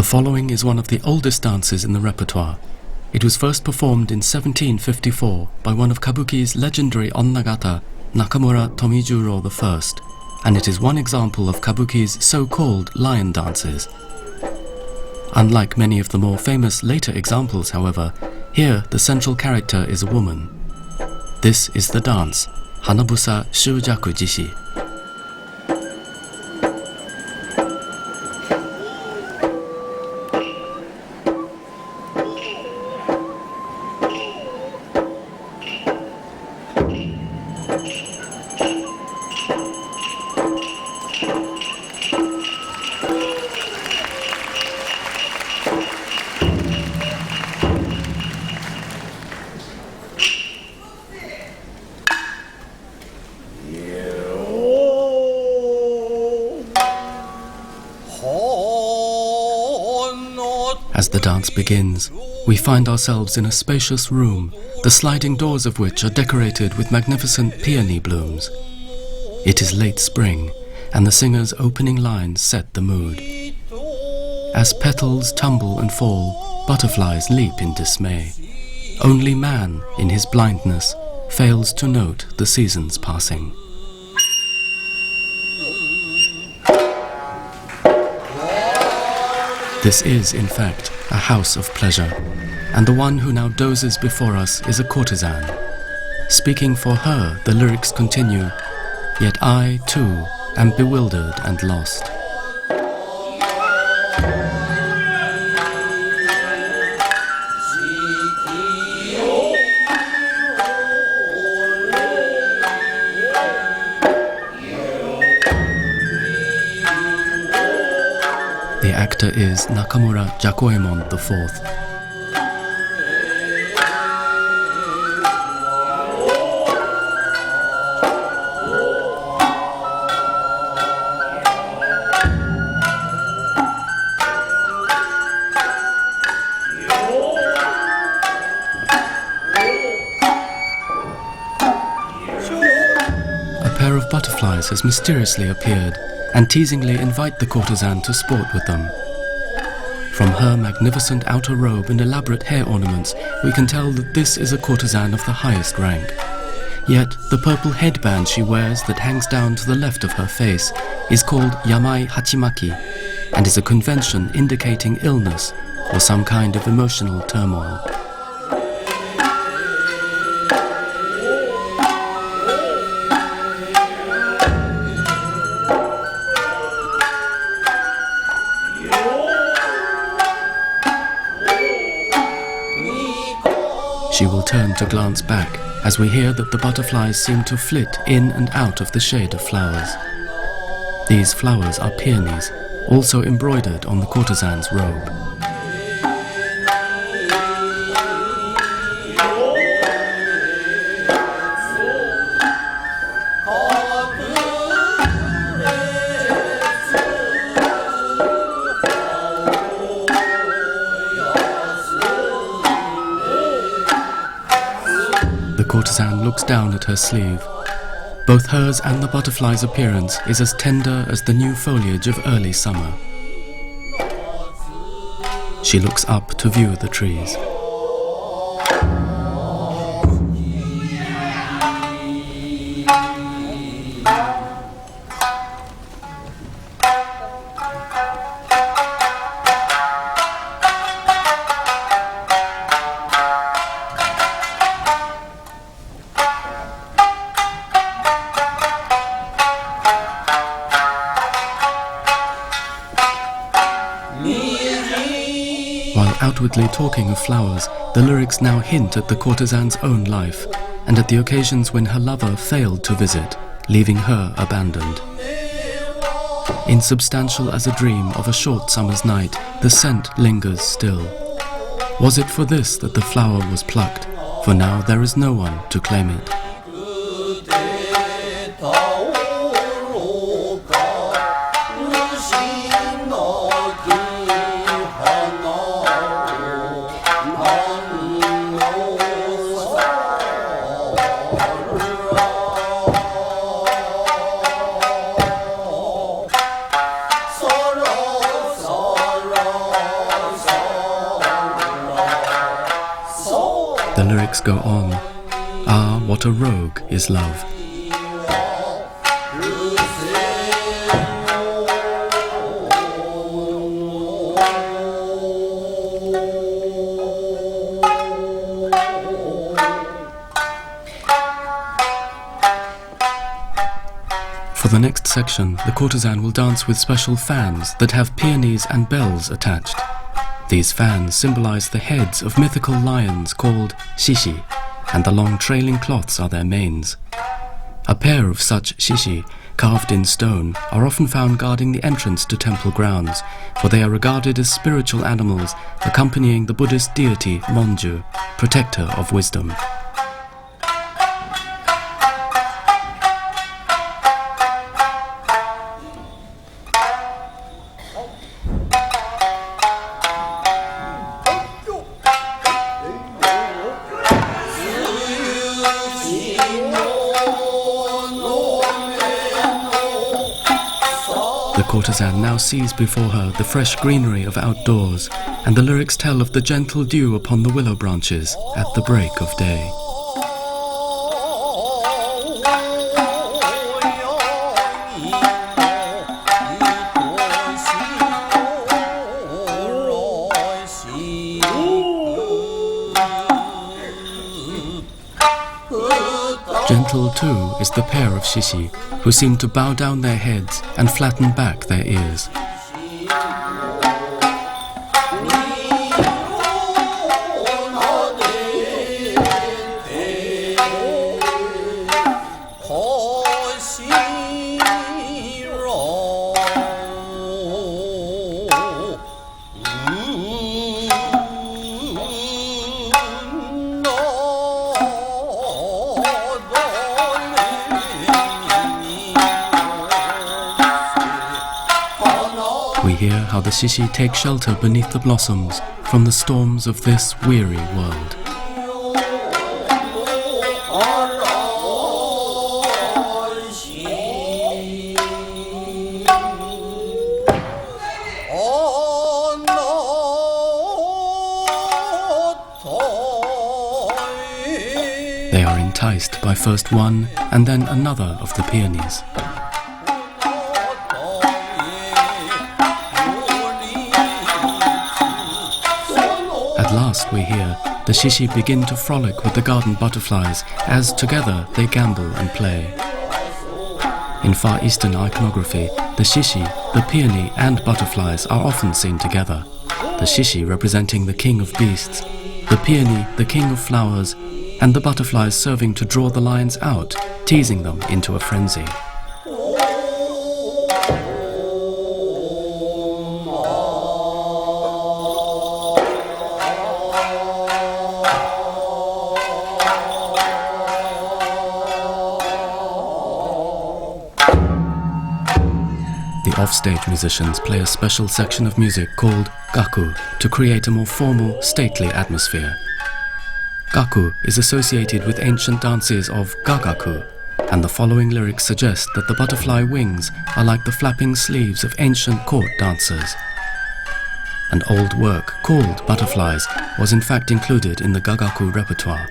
The following is one of the oldest dances in the repertoire. It was first performed in 1754 by one of Kabuki's legendary onnagata, Nakamura Tomijuro I, and it is one example of Kabuki's so-called lion dances. Unlike many of the more famous later examples, however, here the central character is a woman. This is the dance, Hanabusa Shujaku Jishi. As the dance begins, we find ourselves in a spacious room, the sliding doors of which are decorated with magnificent peony blooms. It is late spring, and the singer's opening lines set the mood. As petals tumble and fall, butterflies leap in dismay. Only man, in his blindness, fails to note the seasons passing. This is, in fact, a house of pleasure, and the one who now dozes before us is a courtesan. Speaking for her, the lyrics continue, "Yet I, too, am bewildered and lost." The actor is Nakamura Jakoemon IV. A pair of butterflies has mysteriously appeared and teasingly invite the courtesan to sport with them. From her magnificent outer robe and elaborate hair ornaments, we can tell that this is a courtesan of the highest rank. Yet the purple headband she wears that hangs down to the left of her face is called Yamai Hachimaki and is a convention indicating illness or some kind of emotional turmoil. She will turn to glance back as we hear that the butterflies seem to flit in and out of the shade of flowers. These flowers are peonies, also embroidered on the courtesan's robe. The courtesan looks down at her sleeve. Both hers and the butterfly's appearance is as tender as the new foliage of early summer. She looks up to view the trees. While outwardly talking of flowers, the lyrics now hint at the courtesan's own life, and at the occasions when her lover failed to visit, leaving her abandoned. Insubstantial as a dream of a short summer's night, the scent lingers still. Was it for this that the flower was plucked? For now there is no one to claim it. The lyrics go on. Ah, what a rogue is love. For the next section, the courtesan will dance with special fans that have peonies and bells attached. These fans symbolize the heads of mythical lions called shishi, and the long trailing cloths are their manes. A pair of such shishi, carved in stone, are often found guarding the entrance to temple grounds, for they are regarded as spiritual animals accompanying the Buddhist deity Monju, protector of wisdom. The courtesan now sees before her the fresh greenery of outdoors, and the lyrics tell of the gentle dew upon the willow branches at the break of day. Gentle, too, is the pair of shishi, who seem to bow down their heads and flatten back their ears. We hear how the shishi take shelter beneath the blossoms from the storms of this weary world. They are enticed by first one and then another of the peonies. At last we hear the shishi begin to frolic with the garden butterflies as together they gambol and play. In Far Eastern iconography, the shishi, the peony and butterflies are often seen together. The shishi representing the king of beasts, the peony the king of flowers, and the butterflies serving to draw the lions out, teasing them into a frenzy. The offstage musicians play a special section of music called gaku to create a more formal, stately atmosphere. Gaku is associated with ancient dances of gagaku, and the following lyrics suggest that the butterfly wings are like the flapping sleeves of ancient court dancers. An old work called Butterflies was in fact included in the gagaku repertoire.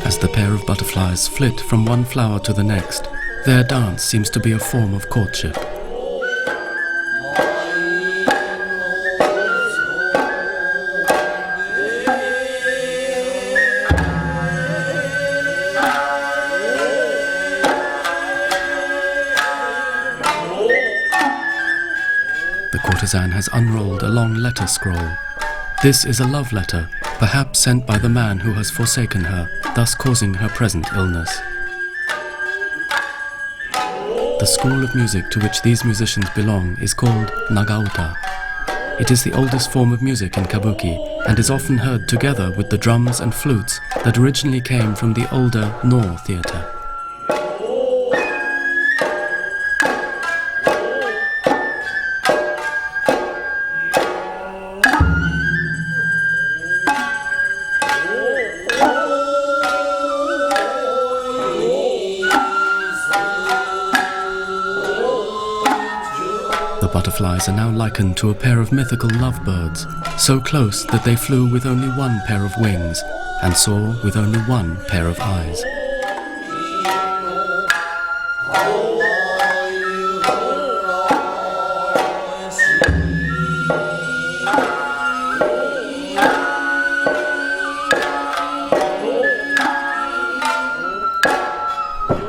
As the pair of butterflies flit from one flower to the next, their dance seems to be a form of courtship. The courtesan has unrolled a long letter scroll. This is a love letter, perhaps sent by the man who has forsaken her, thus causing her present illness. The school of music to which these musicians belong is called Nagauta. It is the oldest form of music in Kabuki and is often heard together with the drums and flutes that originally came from the older No theatre. The butterflies are now likened to a pair of mythical lovebirds, so close that they flew with only one pair of wings and saw with only one pair of eyes.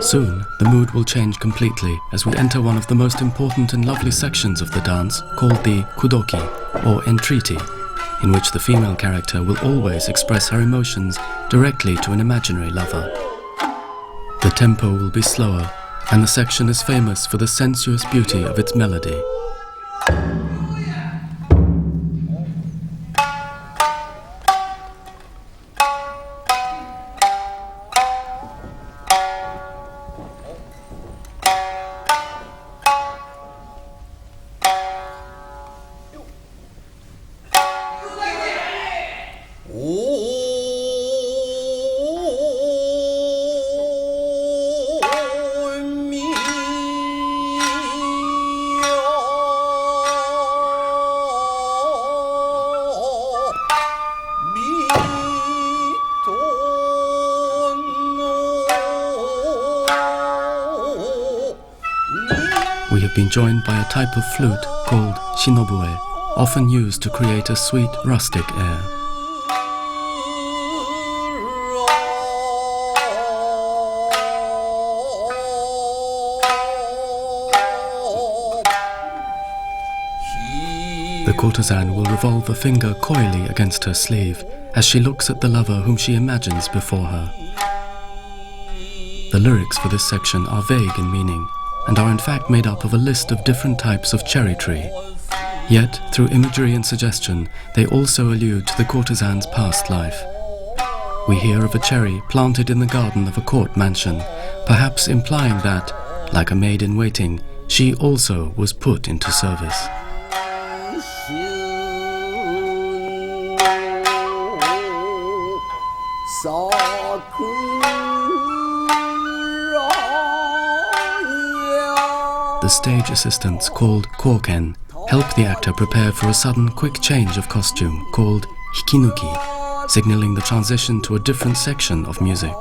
Soon, the mood will change completely as we enter one of the most important and lovely sections of the dance, called the kudoki, or entreaty, in which the female character will always express her emotions directly to an imaginary lover. The tempo will be slower, and the section is famous for the sensuous beauty of its melody. We have been joined by a type of flute called shinobue, often used to create a sweet, rustic air. The courtesan will revolve a finger coyly against her sleeve as she looks at the lover whom she imagines before her. The lyrics for this section are vague in meaning, and are in fact made up of a list of different types of cherry tree. Yet, through imagery and suggestion, they also allude to the courtesan's past life. We hear of a cherry planted in the garden of a court mansion, perhaps implying that, like a maid in waiting, she also was put into service. The stage assistants, called koken, help the actor prepare for a sudden quick change of costume, called hikinuki, signaling the transition to a different section of music.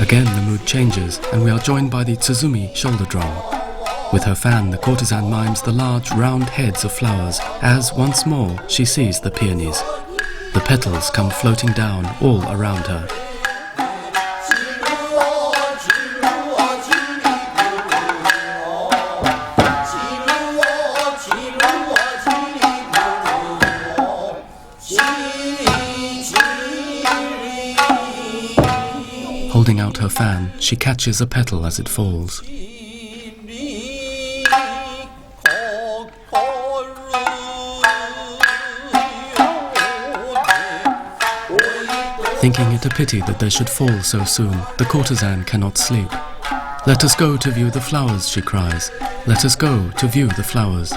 Again the mood changes, and we are joined by the tsuzumi shoulder drum. With her fan, the courtesan mimes the large round heads of flowers as, once more, she sees the peonies. The petals come floating down all around her. Holding out her fan, she catches a petal as it falls. Thinking it a pity that they should fall so soon, the courtesan cannot sleep. "Let us go to view the flowers," she cries. "Let us go to view the flowers."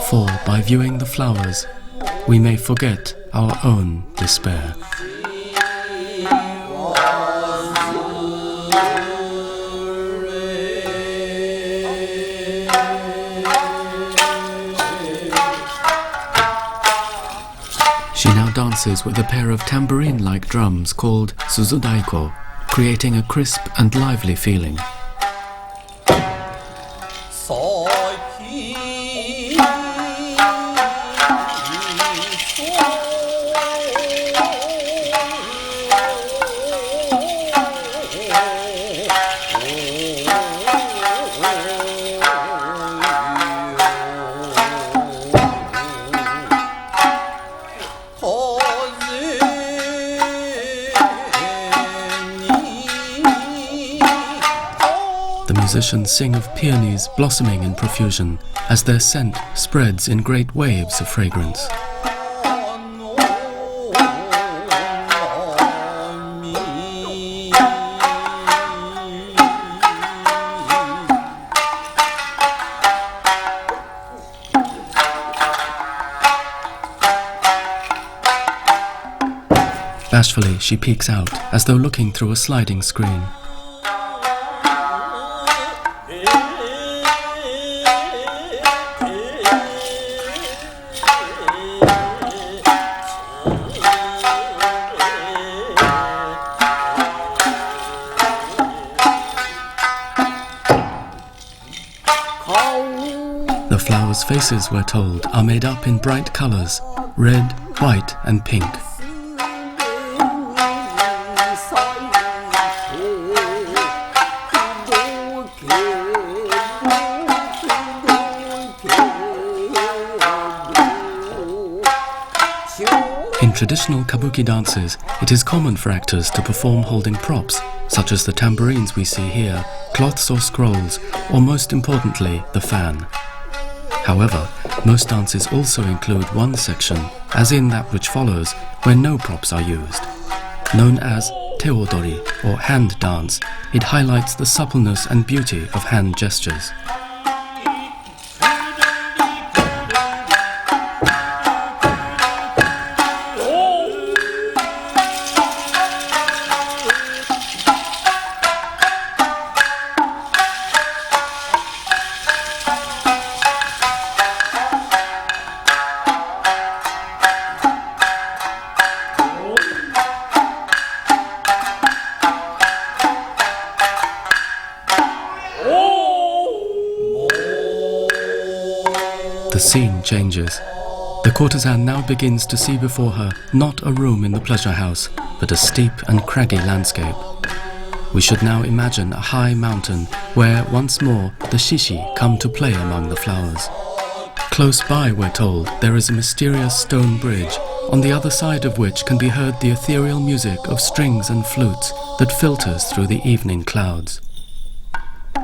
For by viewing the flowers, we may forget our own despair. She now dances with a pair of tambourine-like drums called suzudaiko, creating a crisp and lively feeling. The musicians sing of peonies blossoming in profusion as their scent spreads in great waves of fragrance. Bashfully, she peeks out, as though looking through a sliding screen. The flowers' faces, we're told, are made up in bright colours, red, white and pink. In traditional kabuki dances, it is common for actors to perform holding props, such as the tambourines we see here, cloths or scrolls, or most importantly, the fan. However, most dances also include one section, as in that which follows, where no props are used. Known as teodori, or hand dance, it highlights the suppleness and beauty of hand gestures. The scene changes. The courtesan now begins to see before her not a room in the pleasure house, but a steep and craggy landscape. We should now imagine a high mountain where, once more, the shishi come to play among the flowers. Close by, we're told, there is a mysterious stone bridge, on the other side of which can be heard the ethereal music of strings and flutes that filters through the evening clouds.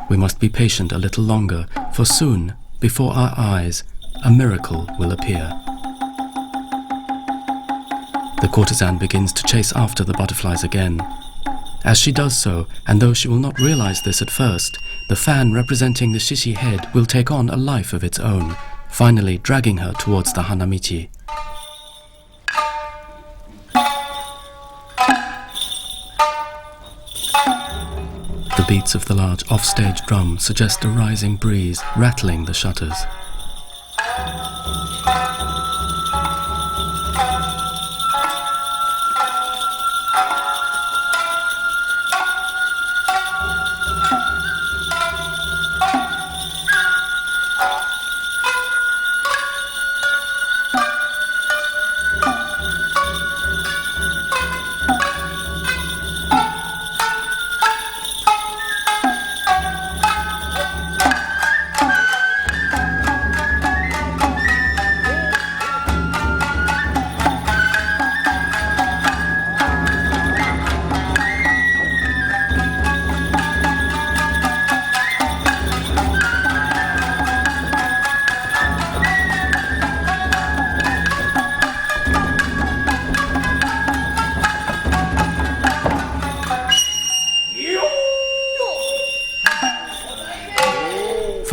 We must be patient a little longer, for soon, before our eyes, a miracle will appear. The courtesan begins to chase after the butterflies again. As she does so, and though she will not realize this at first, the fan representing the shishi head will take on a life of its own, finally dragging her towards the hanamichi. The beats of the large offstage drum suggest a rising breeze rattling the shutters.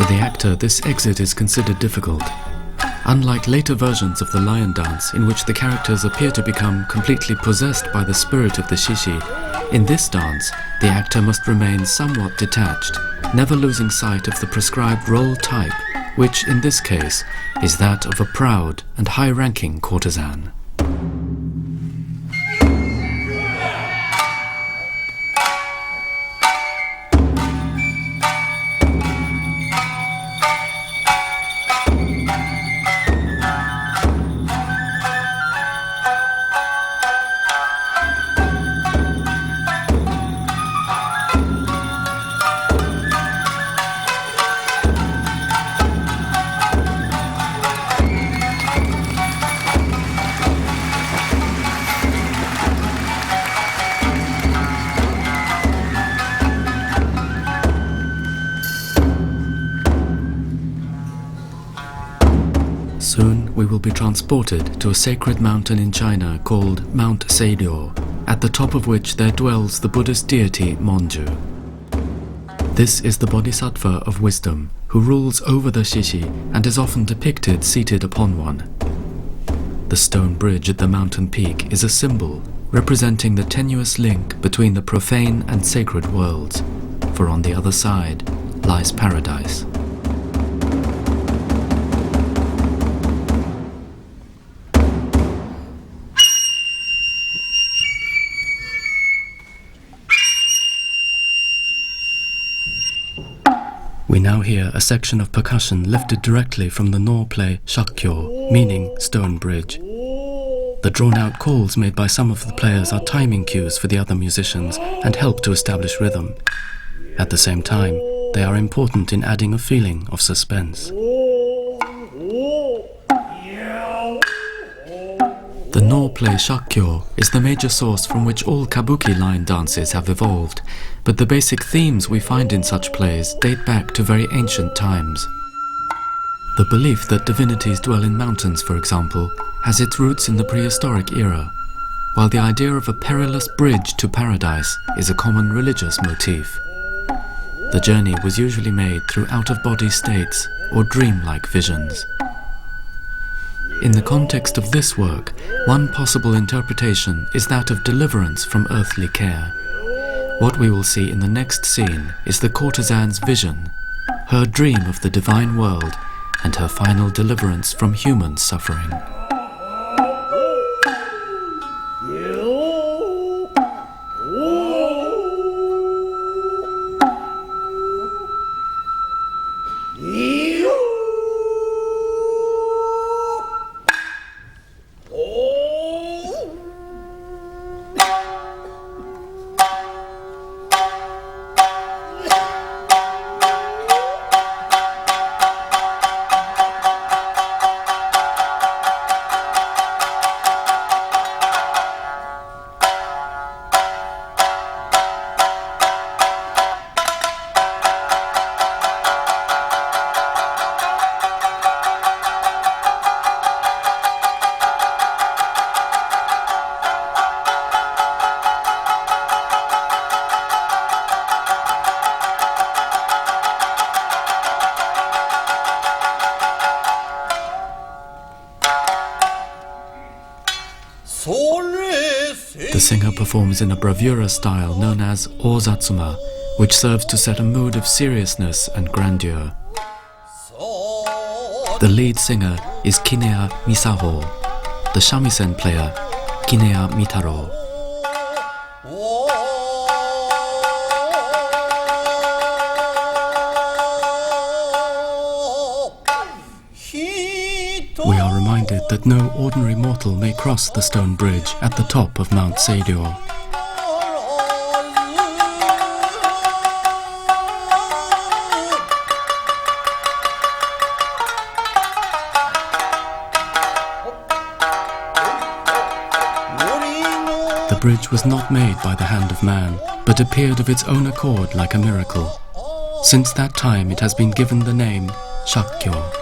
For the actor, this exit is considered difficult. Unlike later versions of the lion dance, in which the characters appear to become completely possessed by the spirit of the shishi, in this dance, the actor must remain somewhat detached, never losing sight of the prescribed role type, which in this case is that of a proud and high-ranking courtesan. Soon we will be transported to a sacred mountain in China called Mount Seiryo, at the top of which there dwells the Buddhist deity Monju. This is the bodhisattva of wisdom, who rules over the shishi and is often depicted seated upon one. The stone bridge at the mountain peak is a symbol representing the tenuous link between the profane and sacred worlds, for on the other side lies paradise. We now hear a section of percussion lifted directly from the Noh play Shakkyo, meaning stone bridge. The drawn-out calls made by some of the players are timing cues for the other musicians and help to establish rhythm. At the same time, they are important in adding a feeling of suspense. The Noh play Shakkyo is the major source from which all kabuki line dances have evolved, but the basic themes we find in such plays date back to very ancient times. The belief that divinities dwell in mountains, for example, has its roots in the prehistoric era, while the idea of a perilous bridge to paradise is a common religious motif. The journey was usually made through out-of-body states or dream-like visions. In the context of this work, one possible interpretation is that of deliverance from earthly care. What we will see in the next scene is the courtesan's vision, her dream of the divine world, and her final deliverance from human suffering. The singer performs in a bravura style known as ozatsuma, which serves to set a mood of seriousness and grandeur. The lead singer is Kineya Misaho, the shamisen player Kineya Mitaro. We are reminded that no ordinary mortal may cross the stone bridge at the top of Mount Seiryo. The bridge was not made by the hand of man, but appeared of its own accord like a miracle. Since that time it has been given the name Shakkyo.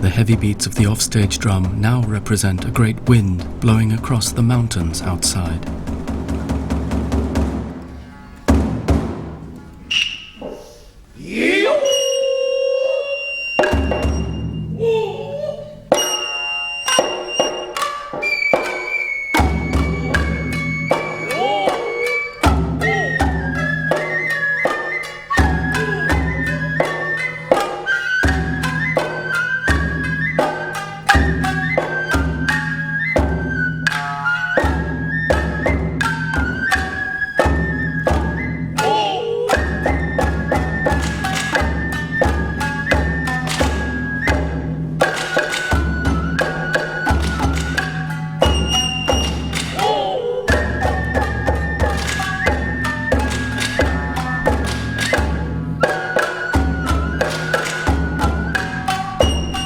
The heavy beats of the offstage drum now represent a great wind blowing across the mountains outside.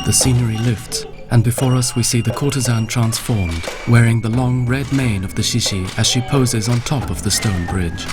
The scenery lifts, and before us we see the courtesan transformed, wearing the long red mane of the Shishi as she poses on top of the stone bridge.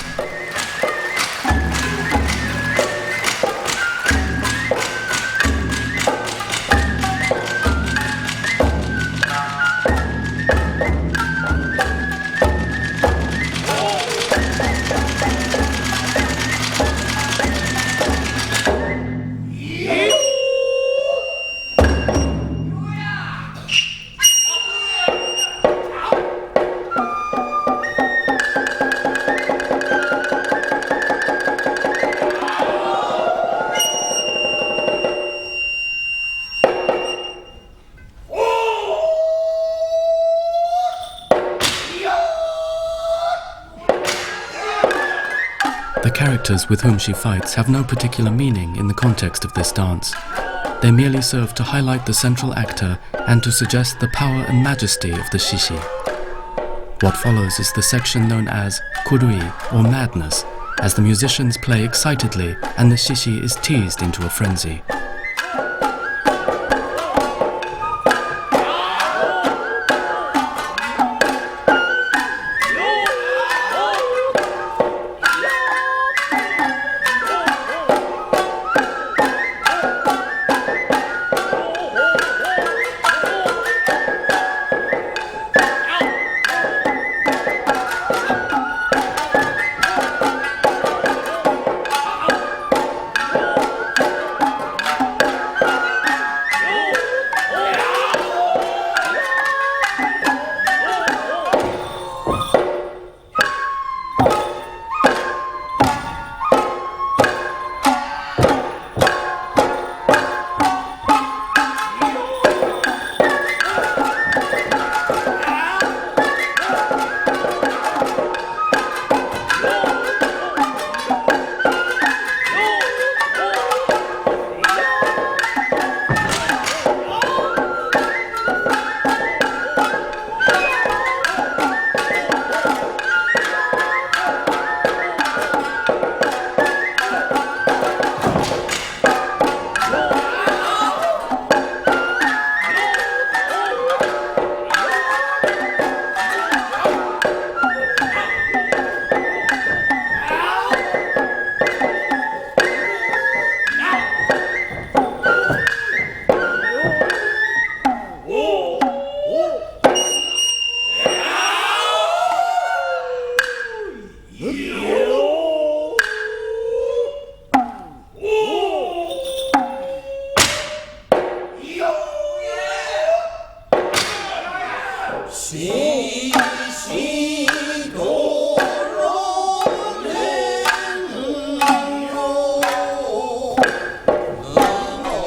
The characters with whom she fights have no particular meaning in the context of this dance. They merely serve to highlight the central actor and to suggest the power and majesty of the Shishi. What follows is the section known as kurui, or madness, as the musicians play excitedly and the Shishi is teased into a frenzy.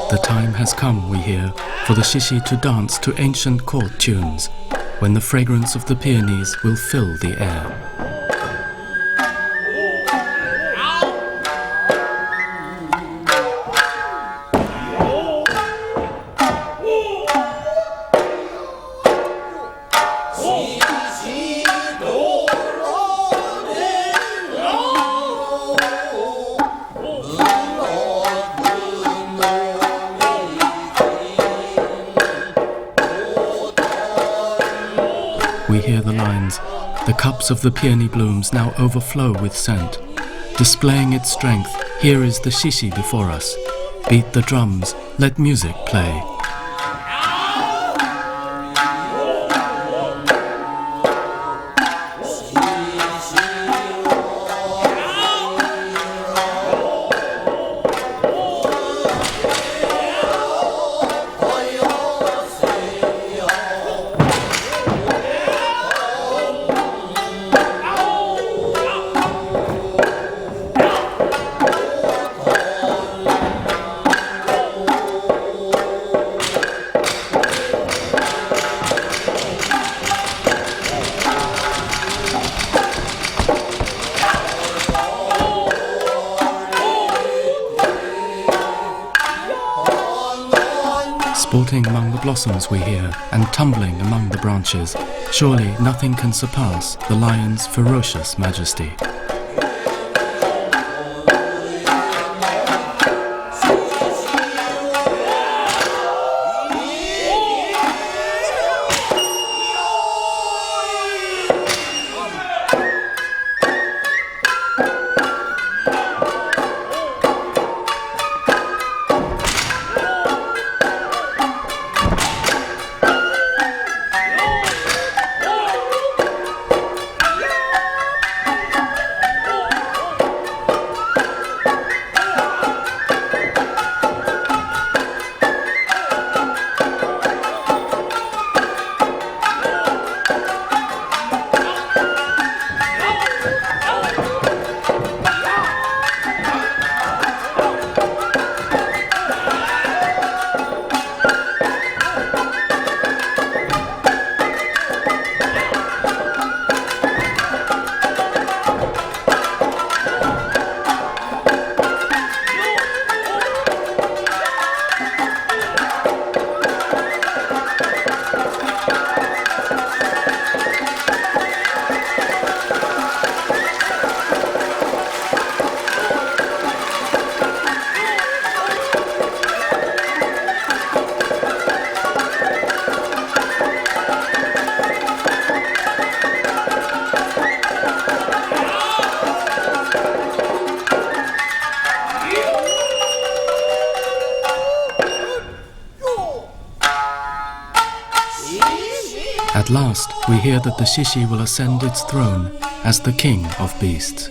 The time has come, we hear, for the Shishi to dance to ancient court tunes, when the fragrance of the peonies will fill the air. hear the lines, "The cups of the peony blooms now overflow with scent. Displaying its strength, here is the shishi before us. Beat the drums, let music play." Sporting among the blossoms we hear, and tumbling among the branches, surely nothing can surpass the lion's ferocious majesty. At last, we hear that the shishi will ascend its throne as the king of beasts.